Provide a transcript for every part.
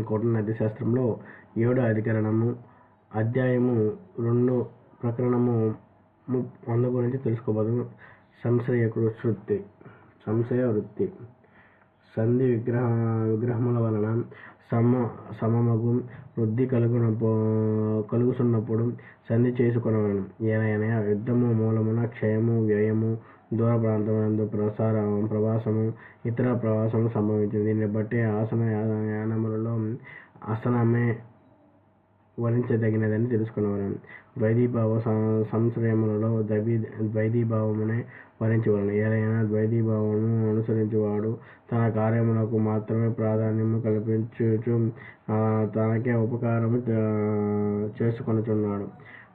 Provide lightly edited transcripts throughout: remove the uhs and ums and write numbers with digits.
కౌటిల్య శాస్త్రంలో 7వ అధికరణము అధ్యాయము 2 ప్రకరణము 100 గురించి తెలుసుకోబోదు. సంశయ వృత్తి సంధి విగ్రహముల వలన సమమగు వృద్ధి కలుగుతున్నప్పుడు సంధి చేసుకొనవలెను. ఏలయనగా యుద్ధము మూలమున క్షయము, వ్యయము, దూర ప్రాంతములందు ప్రవాసము, ఇతర ప్రవాసము సంభవించింది. దీన్ని బట్టి యానములలో ఆసనమే వరించదగినదని తెలుసుకునేవారు. ద్వైధీభావ సంశ్రయములలో ద్వైధీభావమునే వరించవలను. ఏదైనా ద్వైధీభావమును అనుసరించువాడు తన కార్యములకు మాత్రమే ప్రాధాన్యము కల్పించుచు తనకే ఉపకారము చేసుకొనుచున్నాడు.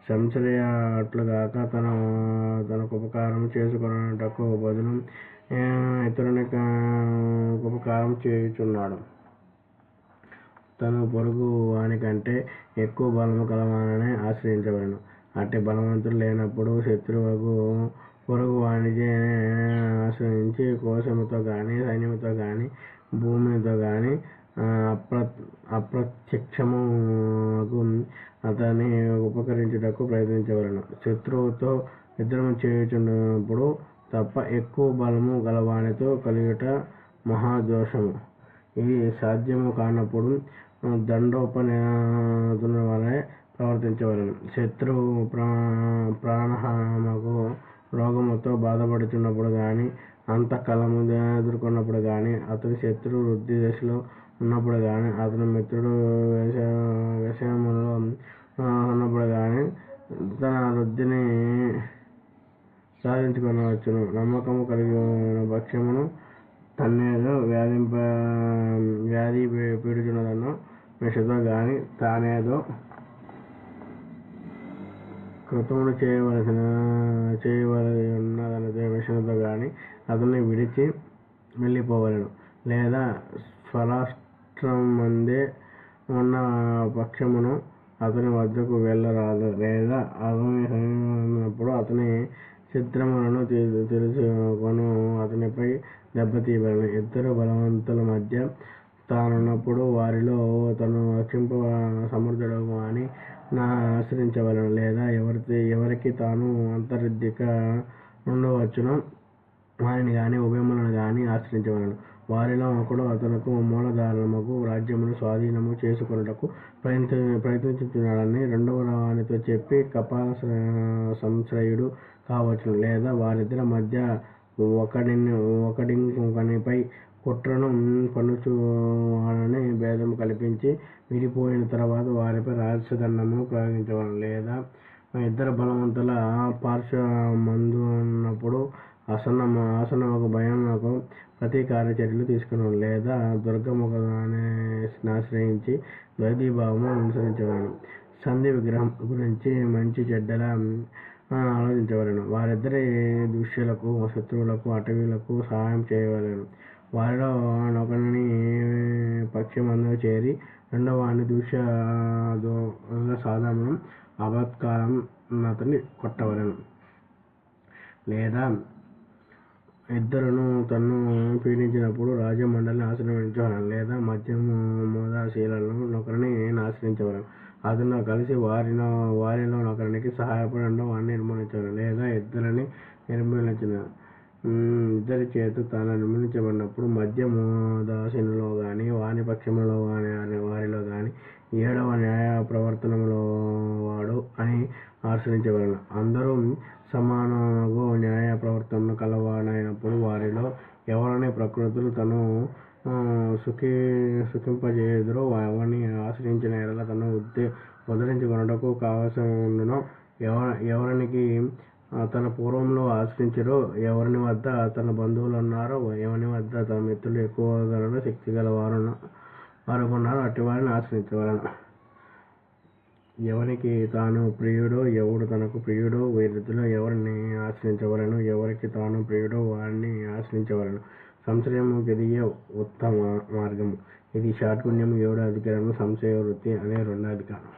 సంశ్రయ అట్లుగాక తనకు ఉపకారం చేసుకొనుటకు బదులు ఇతరునికి ఉపకారం చేయుచున్నాడు. తను పొరుగు వానికంటే ఎక్కువ బలము కలవాననే ఆశ్రయించవలను. అట్టి బలవంతుడు లేనప్పుడు శత్రువుకు పొరుగు వానిచే ఆశ్రయించి కోశముతో గాని, సైన్యముతో గాని, భూమితో గాని అప్రత్యక్షముకు అతని ఉపకరించుటకు ప్రయత్నించవలను. శత్రువుతో యుద్ధము చేయుచున్నప్పుడు తప్ప ఎక్కువ బలము గలవానితో కలియుట మహాదోషము. ఇది సాధ్యము కానప్పుడు దండోపనిధుల వలె ప్రవర్తించవలను. శత్రువు ప్రాణహానముకు రోగముతో బాధపడుచున్నప్పుడు గాని, అంతఃకలము ఎదుర్కొన్నప్పుడు గాని, అతని శత్రువు వృద్ధి దశలో ఉన్నప్పుడు గాని, అతని మిత్రుడు వ్యసనములో ఉన్నప్పుడు గాని తన వృద్ధిని సాధించుకొనవచ్చును. నమ్మకము కలిగిన పక్షమును తన్నేదో వ్యాధి పీడించున్నదనో మెషతో గాని, తానేదో కృతమును చేయవలసి ఉన్నదనే మెషతో గాని అతన్ని విడిచి వెళ్ళిపోవలను. లేదా స్వరాష్ట్రమందే ఉన్న పక్షమును అతని వద్దకు వెళ్ళరాదు. లేదా అతని సమీపమున్నప్పుడు అతని ఛిద్రములను తెలుసుకొను అతనిపై దెబ్బతీయవలను. ఇద్దరు బలవంతుల మధ్య తానున్నప్పుడు వారిలో తను రక్షింప సమర్థుడగు అని ఆశ్రయించవలను. లేదా ఎవరికి తాను అంతర్దిక ఉండవచ్చునో వారిని గాని, ఉభయములను గాని ఆశ్రయించవలను. వారిలో ఒకడు అతనుకు మూలాధారముగు రాజ్యమును స్వాధీనము చేసుకొనుటకు ప్రయత్నించుచున్నాడని రెండవ వానితో చెప్పి కపాల సంశ్రయుడు కావచ్చును. లేదా వారిద్దరి మధ్య ఒకడికొకనిపై కుట్రను పన్నుచువాడని భేదము కల్పించి విడిపోయిన తర్వాత వారిపై రాజదండము ప్రయోగించవలను. లేదా ఇద్దరు బలవంతుల పార్శ్వమందున్నప్పుడు ఆసన్నముకు భయమునకు ప్రతీకార చర్యలు తీసుకునవలను. లేదా దుర్గముఖాన్ని ఆశ్రయించి ద్వైధీభావము అనుసరించవలను. సంధి విగ్రహం గురించి మంచి చెడ్డల ఆలోచించవలను. వారిద్దరి దృశ్యులకు, శత్రువులకు, అటవీలకు సహాయం చేయవలను. వారిలో ఒకని పక్షమందు చేరి రెండవ వాని దృశ్య సాధనము అబద్ధకాలం అతన్ని కొట్టవలను. లేదా ఇద్దరును తన్ను పీడించినప్పుడు రాజమండలిని ఆశ్రయించవలను. లేదా మోదాశీలను ఒకరిని ఆశ్రయించవలను. అతను కలిసి వారిలో ఒకరికి సహాయపడి రెండవ వాడిని నిర్మూలించవలను. లేదా ఇద్దరి చేత తాను నిర్మూలించబడినప్పుడు మోదాసీనులో గాని, వాని పక్షములో గాని, వారిలో గాని ఏడవ న్యాయ ప్రవర్తనములో వాడు అని ఆశ్రయించవలను. అందరూ సమానమగు న్యాయ ప్రవర్తనను కలవాడైనప్పుడు వారిలో ఎవరిని ప్రకృతులు తను సుఖింపజేయుదురో ఎవరిని ఆశ్రయించిన ఎడల తను ఉద్ధరించుకొనుటకు కావలసినో, ఎవరికి తన పూర్వములో ఆశ్రయించిరో, ఎవరిని వద్ద తన బంధువులు ఉన్నారో, ఎవరి వద్ద తన మిత్రులు ఎక్కువ గలరో, శక్తి గల వారుకున్నారో అట్టి వారిని ఆశ్రయించవలను. ఎవరికి తాను ప్రియుడో, ఎవడు తనకు ప్రియుడో వీరిద్దరిలో ఎవరిని ఆశ్రయించవలను. ఎవరికి తాను ప్రియుడో వారిని ఆశ్రయించవలను. సంశ్రయముకిదియే ఉత్తమ మార్గము. ఇది షాట్గుణ్యము 7వ అధికరణము సంశయ వృత్తి అనే 2వ అధికరణం.